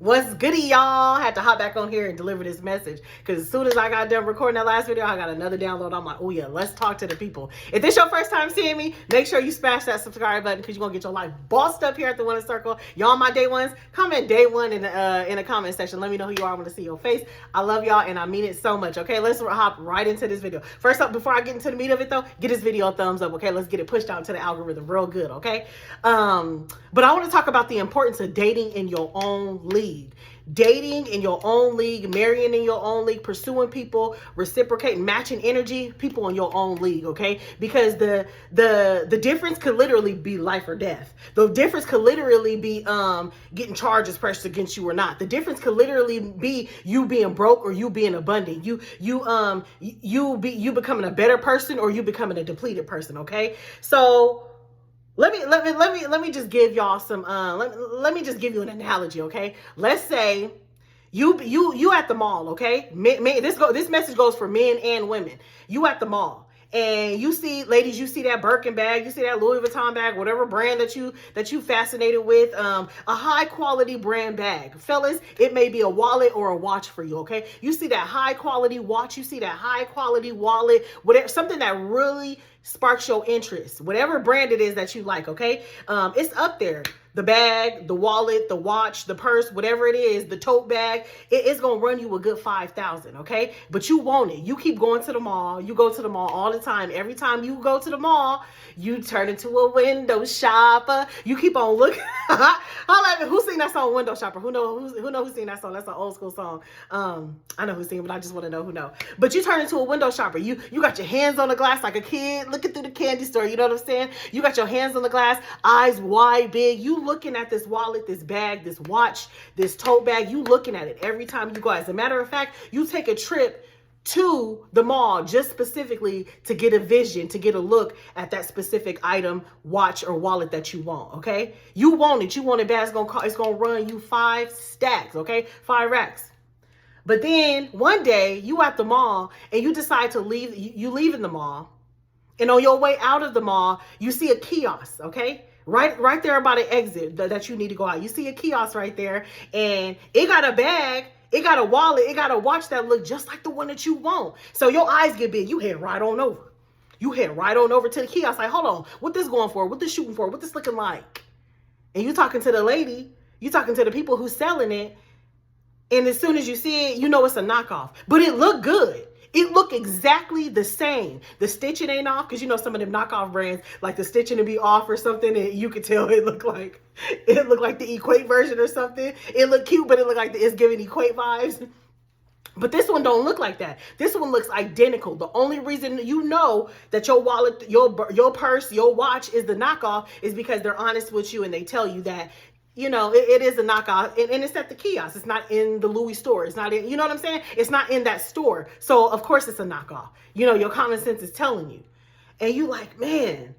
What's goody, y'all? Had to hop back on here and deliver this message because as soon as I got done recording that last video, I got another download. I'm like, oh yeah, let's talk to the people. If this your first time seeing me, make sure you smash that subscribe button because you're gonna get your life bossed up here at the 1’s Circle. Y'all my day ones, comment day one in the comment section. Let me know who you are. I want to see your face. I love y'all and I mean it so much. Okay, let's hop right into this video. First up, before I get into the meat of it though, get this video a thumbs up. Okay, let's get it pushed out to the algorithm real good. Okay, but I want to talk about the importance of dating in your own league. Dating in your own league, marrying in your own league, pursuing people, reciprocating, matching energy, people in your own league, okay? Because the difference could literally be life or death. The difference could literally be getting charges pressed against you or not. The difference could literally be you being broke or you being abundant. You becoming a better person or you becoming a depleted person, okay? So let me just give y'all some let me just give you an analogy, okay? Let's say you at the mall, okay? This message goes for men and women. You at the mall and you see, ladies, you see that Birkin bag, you see that Louis Vuitton bag, whatever brand that you fascinated with, a high quality brand bag. Fellas, it may be a wallet or a watch for you, okay? You see that high quality watch, you see that high quality wallet, whatever, something that really sparks your interest, whatever brand it is that you like, okay? It's up there. The bag, the wallet, the watch, the purse, whatever it is, the tote bag, it's going to run you a good $5,000, okay? But you want it. You keep going to the mall. You go to the mall all the time. Every time you go to the mall, you turn into a window shopper. You keep on looking. Who's seen that song, Window Shopper? Who know who's seen that song? That's an old school song. I know who's singing, but I just want to know who know. But you turn into a window shopper. You got your hands on the glass like a kid looking through the candy store. You know what I'm saying? You got your hands on the glass, eyes wide, big. You looking at this wallet, this bag, this watch, this tote bag. You looking at it every time you go. As a matter of fact, you take a trip to the mall just specifically to get a vision, to get a look at that specific item, watch, or wallet that you want, okay? You want it bad. It's gonna run you 5 stacks, okay? 5 racks. But then one day you at the mall and you decide to leave, you leave in the mall, and on your way out of the mall, you see a kiosk, okay? Right there by the exit that you need to go out. You see a kiosk right there and it got a bag, it got a wallet, it got a watch that look just like the one that you want. So your eyes get big. You head right on over. You head right on over to the kiosk like, hold on, what this going for? What this shooting for? What this looking like? And you talking to the lady, you talking to the people who's selling it. And as soon as you see it, you know it's a knockoff. But it looked good. It looked exactly the same. The stitching ain't off because you know some of them knockoff brands, like the stitching to be off or something, and you could tell it looked like the Equate version or something. It looked cute, but it looked like it's giving Equate vibes. But this one don't look like that. This one looks identical. The only reason you know that your wallet, your purse, your watch is the knockoff is because they're honest with you and they tell you that, you know, it is a knockoff, and it's at the kiosk. It's not in the Louis store. It's not in, you know what I'm saying? It's not in that store. So of course it's a knockoff. You know, your common sense is telling you. And you like, man,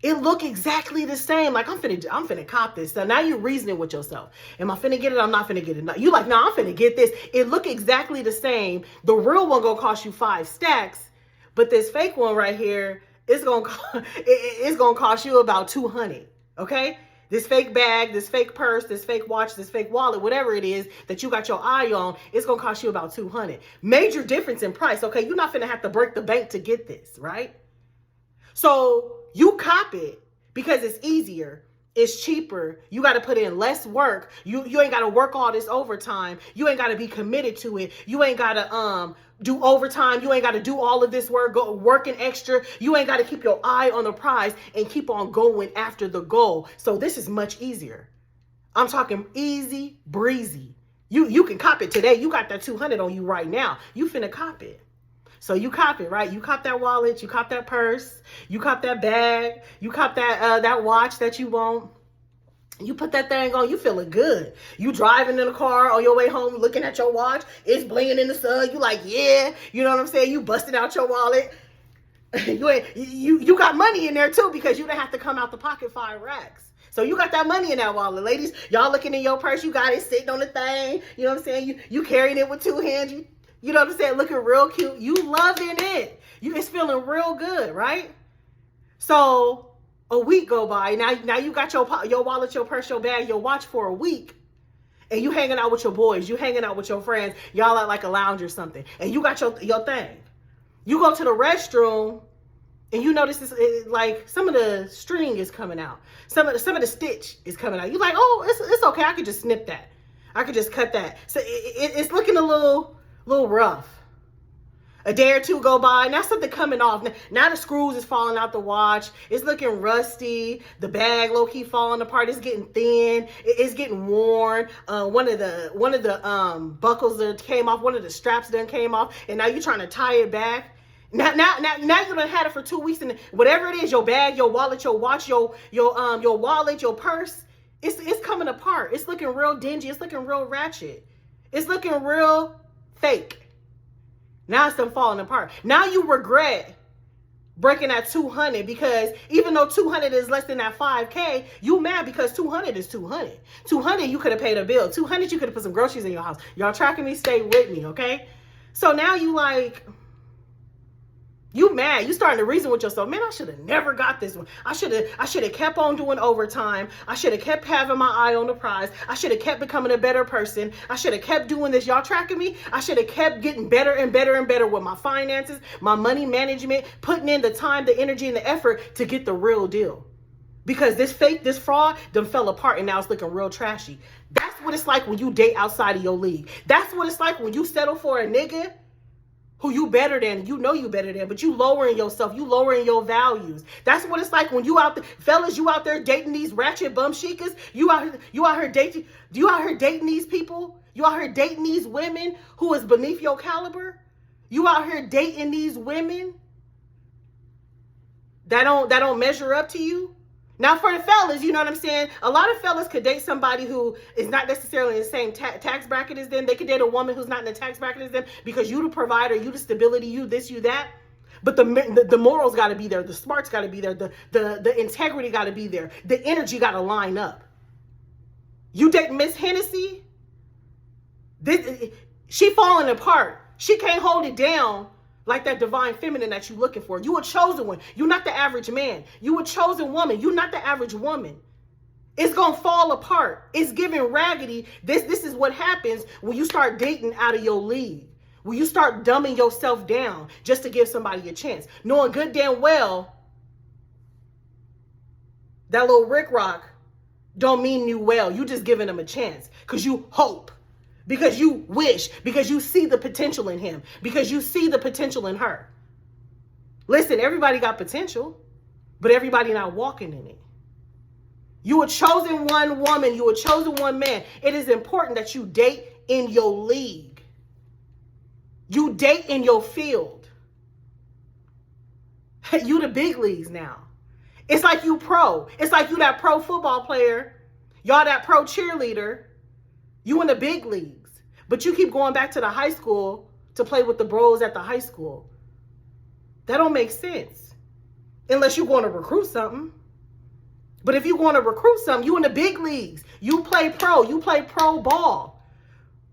it look exactly the same. Like I'm finna cop this. So now you're reasoning with yourself. Am I finna get it? I'm not finna get it. No, you like, no, I'm finna get this. It look exactly the same. The real one gonna cost you 5 stacks, but this fake one right here, it's gonna cost you about 200. Okay? This fake bag, this fake purse, this fake watch, this fake wallet, whatever it is that you got your eye on, it's going to cost you about 200. Major difference in price. Okay, you're not going to have to break the bank to get this, right? So you cop it because it's easier. It's cheaper. You got to put in less work. You ain't got to work all this overtime. You ain't got to be committed to it. You ain't got to do overtime. You ain't got to do all of this work, working extra. You ain't got to keep your eye on the prize and keep on going after the goal. So this is much easier. I'm talking easy breezy. You can cop it today. You got that 200 on you right now. You finna cop it. So you cop it, right? You cop that wallet, you cop that purse, you cop that bag, you cop that watch that you want. You put that thing on, you feeling good. You driving in the car on your way home, looking at your watch, it's blinging in the sun. You like, yeah, you know what I'm saying? You busted out your wallet. You got money in there too because you didn't have to come out the pocket 5 racks. So you got that money in that wallet, ladies. Y'all looking in your purse, you got it sitting on the thing. You know what I'm saying? You carrying it with 2 hands. You know what I'm saying? Looking real cute. You loving it. It's feeling real good, right? So a week go by. Now you got your wallet, your purse, your bag, your watch for a week. and you hanging out with your boys, you hanging out with your friends, y'all at like a lounge or something, and you got your thing. You go to the restroom, and you notice this, like some of the string is coming out, some of the stitch is coming out. You're like, oh, it's okay. I could just snip that. I could just cut that. So it's looking a little rough. A day or two go by, now something coming off. Now the screws is falling out the watch. It's looking rusty. The bag low-key falling apart. It's getting thin. It's getting worn. One of the buckles that came off. One of the straps done came off, and now you're trying to tie it back. Now you done had it for 2 weeks, and whatever it is, your bag, your wallet, your watch, your wallet, your purse, it's coming apart. It's looking real dingy. It's looking real ratchet. It's looking real fake. Now it's them falling apart. Now you regret breaking that 200, because even though 200 is less than that 5K, you mad because 200 is 200. 200, you could have paid a bill. 200, you could have put some groceries in your house. Y'all tracking me? Stay with me, okay? So now you like, you mad. You starting to reason with yourself. Man, I should have never got this one. I should have kept on doing overtime. I should have kept having my eye on the prize. I should have kept becoming a better person. I should have kept doing this. Y'all tracking me? I should have kept getting better and better and better with my finances, my money management, putting in the time, the energy, and the effort to get the real deal. Because this fake, this fraud, done fell apart, and now it's looking real trashy. That's what it's like when you date outside of your league. That's what it's like when you settle for a nigga who you better than, you know you better than, but you lowering yourself, you lowering your values. That's what it's like when you out there, fellas, you out there dating these ratchet bum chikas. You out here dating these people. You out here dating these women who is beneath your caliber. You out here dating these women that don't measure up to you. Now, for the fellas, you know what I'm saying? A lot of fellas could date somebody who is not necessarily in the same tax bracket as them. They could date a woman who's not in the tax bracket as them because you the provider, you the stability, you this, you that. But the morals got to be there. The smarts got to be there. The integrity got to be there. The energy got to line up. You date Miss Hennessy? She falling apart. She can't hold it down like that divine feminine that you looking for. You a chosen one. You're not the average man. You a chosen woman. You're not the average woman. It's going to fall apart. It's giving raggedy. This is what happens when you start dating out of your league. When you start dumbing yourself down just to give somebody a chance. Knowing good damn well that little Rick Rock don't mean you well. You just giving him a chance because you hope. Because you wish, because you see the potential in him, because you see the potential in her. Listen, everybody got potential, but everybody not walking in it. You a chosen one woman, you a chosen one man. It is important that you date in your league. You date in your field. You the big leagues now. It's like you pro. It's like you that pro football player. Y'all that pro cheerleader. You in the big leagues, but you keep going back to the high school to play with the bros at the high school. That don't make sense unless you're going to recruit something. But if you want to recruit something, you in the big leagues. You play pro. You play pro ball.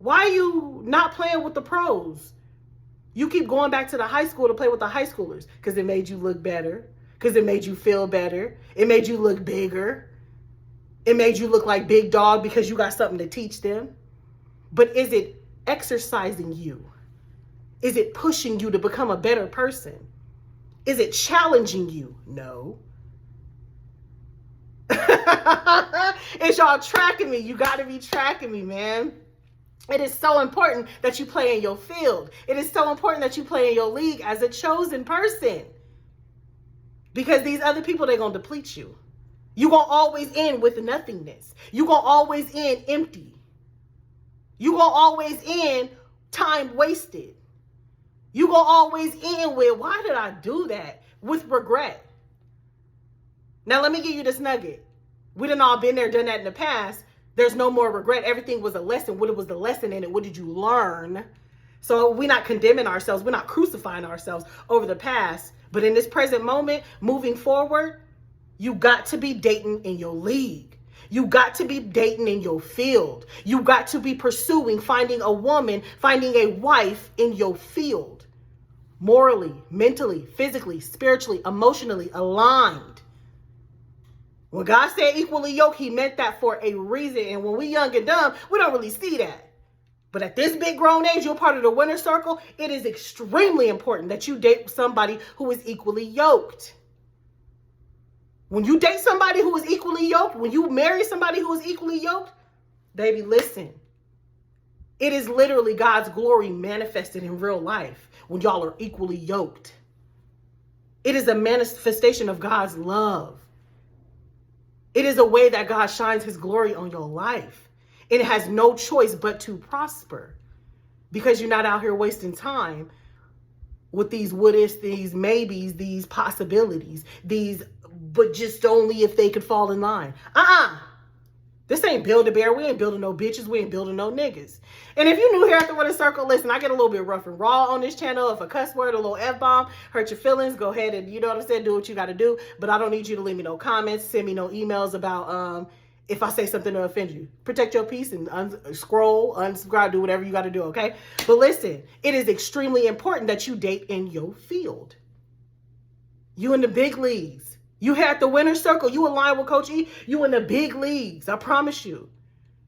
Why are you not playing with the pros? You keep going back to the high school to play with the high schoolers because it made you look better, because it made you feel better. It made you look bigger. It made you look like big dog because you got something to teach them. But is it exercising you? Is it pushing you to become a better person? Is it challenging you? No. Is y'all tracking me? You got to be tracking me, man. It is so important that you play in your field. It is so important that you play in your league as a chosen person. Because these other people, they're going to deplete you. You're going to always end with nothingness. You're going to always end empty. You're going to always end time wasted. You're going to always end with, why did I do that? With regret. Now, let me give you this nugget. We done all been there, done that in the past. There's no more regret. Everything was a lesson. What was the lesson in it? What did you learn? So we're not condemning ourselves. We're not crucifying ourselves over the past. But in this present moment, moving forward, you got to be dating in your league. You got to be dating in your field. You got to be pursuing, finding a woman, finding a wife in your field. Morally, mentally, physically, spiritually, emotionally aligned. When God said equally yoked, he meant that for a reason. And when we young and dumb, we don't really see that. But at this big grown age, you're part of the winner circle. It is extremely important that you date somebody who is equally yoked. When you date somebody who is equally yoked, when you marry somebody who is equally yoked, baby, listen. It is literally God's glory manifested in real life when y'all are equally yoked. It is a manifestation of God's love. It is a way that God shines his glory on your life. And it has no choice but to prosper because you're not out here wasting time with these what ifs, these maybes, these possibilities, these, but just only if they could fall in line. This ain't Build-A-Bear. We ain't building no bitches. We ain't building no niggas. And if you're new here at the Winner Circle, listen, I get a little bit rough and raw on this channel. If a cuss word, a little F-bomb, hurt your feelings, go ahead and, you know what I'm saying, do what you got to do. But I don't need you to leave me no comments, send me no emails about if I say something to offend you. Protect your peace and scroll, unsubscribe, do whatever you got to do, okay? But listen, it is extremely important that you date in your field. You in the big leagues. You had the Winner Circle. You align with Coach E. You in the big leagues. I promise you.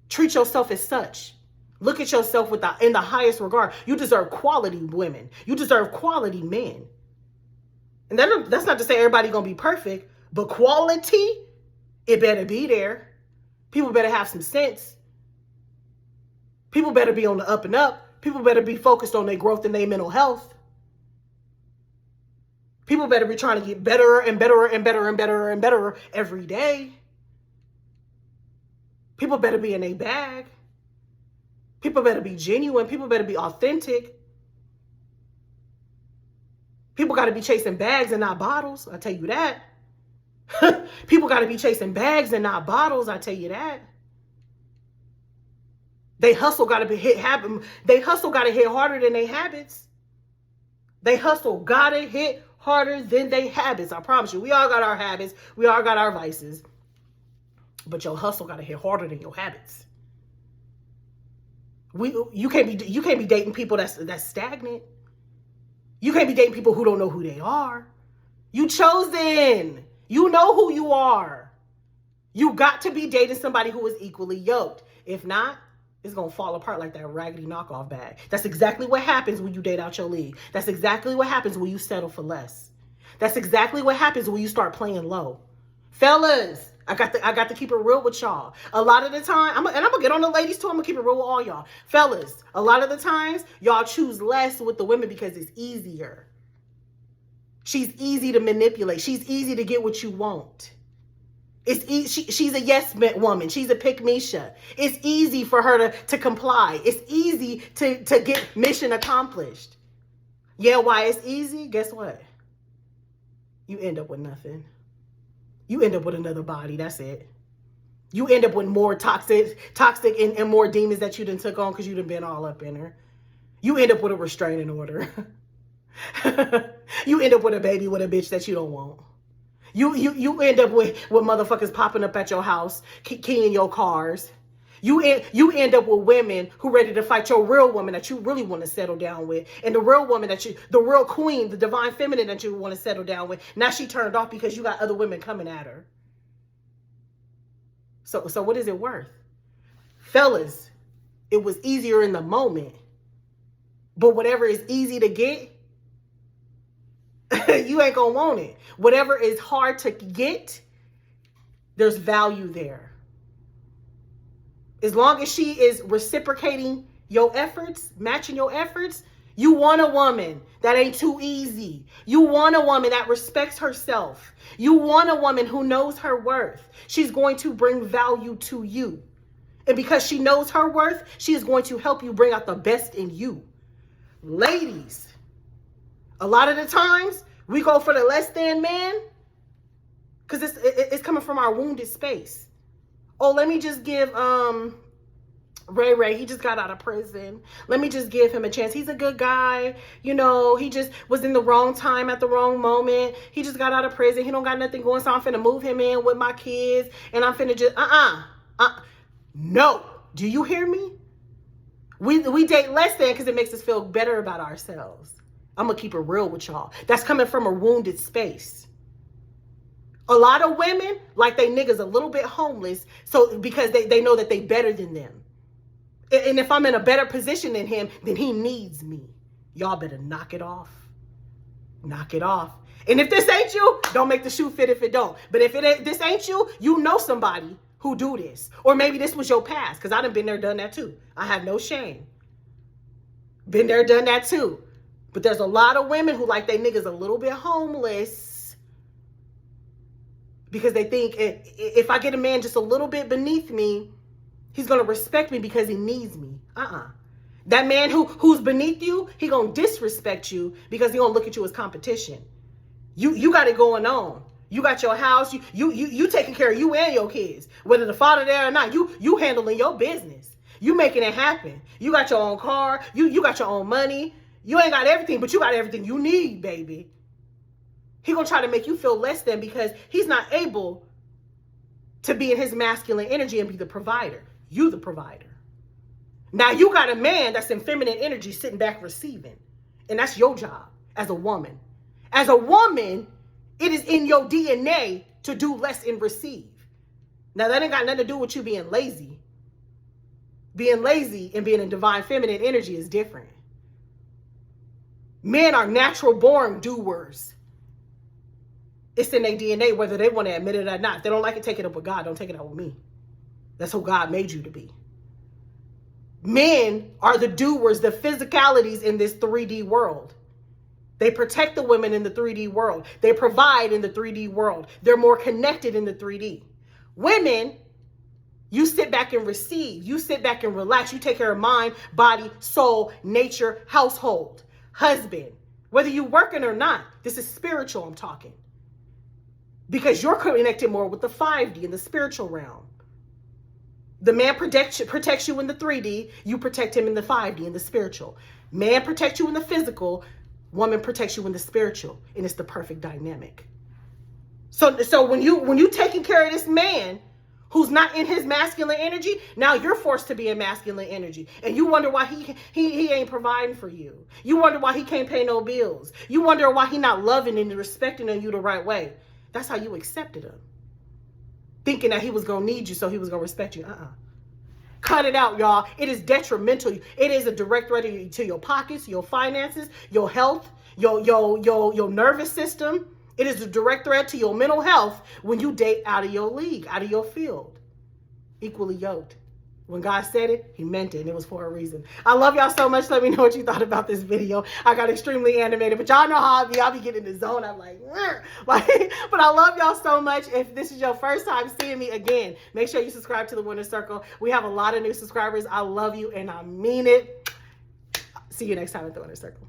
Treat yourself as such. Look at yourself in the highest regard. You deserve quality women. You deserve quality men. And that's not to say everybody gonna be perfect, but quality, it better be there. People better have some sense. People better be on the up and up. People better be focused on their growth and their mental health. People better be trying to get better and better and better and better and better every day. People better be in their bag. People better be genuine. People better be authentic. People got to be chasing bags and not bottles. I tell you that. People got to be chasing bags and not bottles. I tell you that. They hustle got to be hit. They hustle got to hit harder than their habits. They hustle got to hit harder than they habits. I promise you. We all got our habits. We all got our vices. But your hustle got to hit harder than your habits. You can't be dating people that's stagnant. You can't be dating people who don't know who they are. You chosen. You know who you are. You got to be dating somebody who is equally yoked. If not, it's going to fall apart like that raggedy knockoff bag. That's exactly what happens when you date out your league. That's exactly what happens when you settle for less. That's exactly what happens when you start playing low. Fellas, I got to keep it real with y'all. A lot of the time, I'm going to get on the ladies too. I'm going to keep it real with all y'all. Fellas, a lot of the times, y'all choose less with the women because it's easier. She's easy to manipulate. She's easy to get what you want. She's a yes woman. She's a pick-misha. It's easy for her to comply. It's easy to get mission accomplished. Yeah, why it's easy? Guess what? You end up with nothing. You end up with another body. That's it. You end up with more toxic and more demons that you done took on because you done been all up in her. You end up with a restraining order. You end up with a baby with a bitch that you don't want. You end up with motherfuckers popping up at your house, keying your cars. You end up with women who ready to fight your real woman that you really want to settle down with. And the real woman the real queen, the divine feminine that you want to settle down with. Now she turned off because you got other women coming at her. So what is it worth? Fellas, it was easier in the moment. But whatever is easy to get, you ain't gonna want it. Whatever is hard to get, there's value there. As long as she is reciprocating your efforts, matching your efforts, you want a woman that ain't too easy. You want a woman that respects herself. You want a woman who knows her worth. She's going to bring value to you. And because she knows her worth, she is going to help you bring out the best in you. Ladies, a lot of the times we go for the less than man because it's coming from our wounded space. Oh, let me just give Ray, he just got out of prison. Let me just give him a chance. He's a good guy. You know, he just was in the wrong time at the wrong moment. He just got out of prison. He don't got nothing going, so I'm finna move him in with my kids. And I'm finna just, no. Do you hear me? We date less than because it makes us feel better about ourselves. I'm going to keep it real with y'all. That's coming from a wounded space. A lot of women, like they niggas a little bit homeless, so because they know that they better than them. And if I'm in a better position than him, then he needs me. Y'all better knock it off. Knock it off. And if this ain't you, don't make the shoe fit if it don't. But if this ain't you, you know somebody who do this. Or maybe this was your past, because I done been there, done that too. I have no shame. Been there, done that too. But there's a lot of women who like they niggas a little bit homeless because they think if I get a man just a little bit beneath me, he's going to respect me because he needs me. That man who's beneath you, he going to disrespect you because he going to look at you as competition. You got it going on. You got your house. You taking care of you and your kids. Whether the father there or not, you handling your business. You making it happen. You got your own car. You got your own money. You ain't got everything, but you got everything you need, baby. He gonna try to make you feel less than because he's not able to be in his masculine energy and be the provider. You the provider. Now you got a man that's in feminine energy sitting back receiving. And that's your job as a woman. As a woman, it is in your DNA to do less and receive. Now that ain't got nothing to do with you being lazy. Being lazy and being in divine feminine energy is different. Men are natural born doers. It's in their DNA, whether they want to admit it or not. If they don't like it, take it up with God. Don't take it up with me. That's who God made you to be. Men are the doers, the physicalities in this 3D world. They protect the women in the 3D world. They provide in the 3D world. They're more connected in the 3D. Women, you sit back and receive. You sit back and relax. You take care of mind, body, soul, nature, household, husband. Whether you working or not, this is spiritual I'm talking. Because you're connected more with the 5D in the spiritual realm. The man protects you in the 3D. You protect him in the 5D in the spiritual. Man protects you in the physical. Woman protects you in the spiritual. And it's the perfect dynamic. So when you taking care of this man who's not in his masculine energy, now you're forced to be in masculine energy. And you wonder why he ain't providing for you. You wonder why he can't pay no bills. You wonder why he not loving and respecting you the right way. That's how you accepted him. Thinking that he was going to need you, so he was going to respect you. Cut it out, y'all. It is detrimental. It is a direct threat to your pockets, your finances, your health, your nervous system. It is a direct threat to your mental health when you date out of your league, out of your field. Equally yoked. When God said it, he meant it, and it was for a reason. I love y'all so much. Let me know what you thought about this video. I got extremely animated, but y'all know how I be. I'll be getting in the zone. I'm like, but I love y'all so much. If this is your first time seeing me again, make sure you subscribe to the Winner's Circle. We have a lot of new subscribers. I love you, and I mean it. See you next time at the Winner's Circle.